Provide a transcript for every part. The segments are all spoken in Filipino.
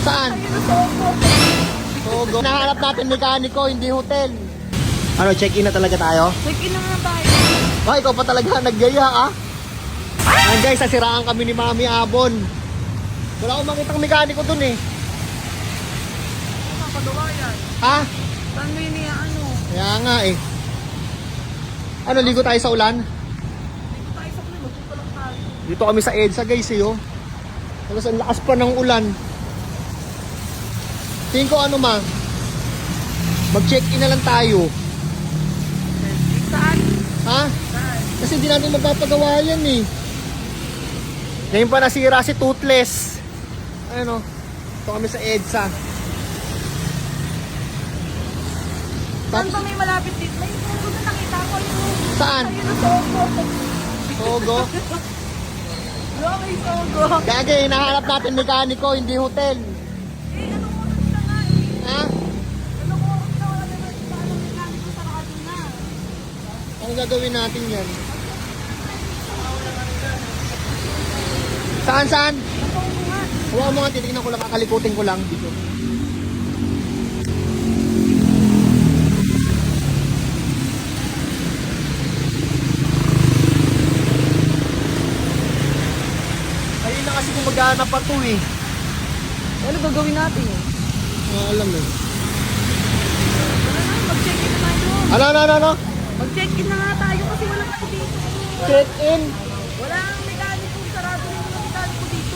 Saan? Sogo. Nahanap natin mekaniko, hindi hotel. Ano, check-in na talaga tayo? Check-in na nga tayo. Ay, ikaw pa talaga naggaya ah. Ayan guys, sasiraan kami ni Mami Abon. Wala akong makitang mekaniko dun eh. Ano kapagawa yan? Ha? Saan mo yun ano? Kaya nga eh. Ano, ligo tayo sa ulan? Dito tayo sa kulo, magpunta lang tayo. Dito kami sa EDSA guys eh oh. Tapos ang lakas pa ng ulan. Tingin ko ano ma, mag-check-in na lang tayo. Saan? Ha? Saan? Kasi hindi natin magpapagawa yan eh. Ngayon pa nasira si Toothless. Ano? Ito kami sa EDSA. Saan ba may malapit dito? May sogo na nakita ko yung... Saan? Ayun ang sogo. Sogo? Wala may sogo. Gagi, hinahanap natin mekaniko, hindi hotel. Ano mo na nga eh? Ha? Ano ko na wala na sa anong mekaniko sa Kaduna. Ano gagawin natin yan? Saan? Ako nga. Huwag mo nga, titignan ko lang, kakalikutin ko lang dito. Ayun na kasi kung maghanap pa to eh. Ano gagawin natin? Alam eh. Mag-check-in na tayo. Ano? Mag-check-in na nga tayo kasi wala na dito. Check-in. Wala ang mekaniko. Sarado rin yung mekaniko dito.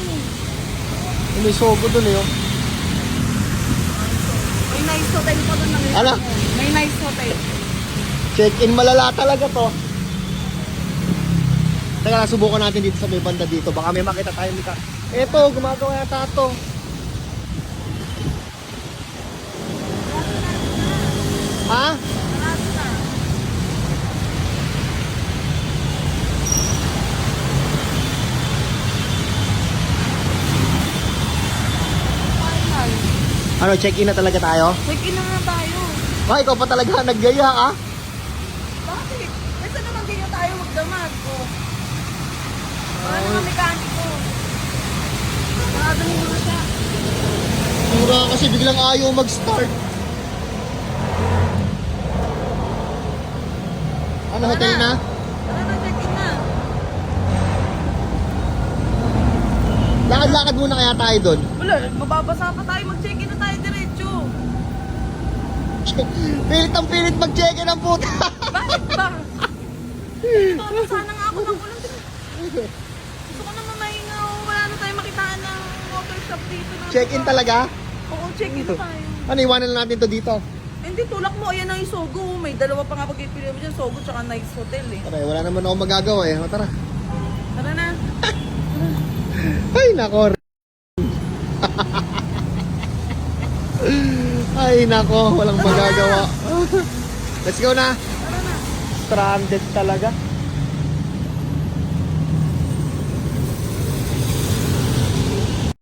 May sogo dun eh oh. May nice hotel pa doon na Ano? May nice hotel. Check-in malala talaga to. Teka lang, subukan natin dito sa may banda dito. Baka may makita tayo ni Eto, gumagawa yata to. Ha? Sarado na. Final. Ano, check-in na talaga tayo? Check-in na nga tayo. Ay, ikaw pa talaga naggaya ah. Bakit? Kasi naman ganyan tayo magdamag. Oh. Wala naman mekaniko. Sarado na mga siya. Mura kasi biglang ayaw mag-start. Ano, hotel na? Tara na, check-in na. Lakad-lakad muna kaya tayo doon. Wala, mababasa pa tayo. Mag-check-in na tayo diretso. Pilit ang pilit mag-check-in ang puta. Bakit ba? Babasa na nga ako ng ulan. Gusto ko naman mahinga. Oh. Wala na tayo makitaan ng water shop dito. Check-in talaga? Oo, check-in na tayo. Ano, iwanan lang natin to dito. Hindi, tulak mo. Ayan ang Isogo. May dalawa pa nga pagpipili mo dyan. Sogo tsaka nice hotel eh. Tara, wala naman ako magagawa eh. O, tara. Tara na. Ay, nako. Ay, nako. Walang magagawa. Let's go na. Tara na. Stranded talaga.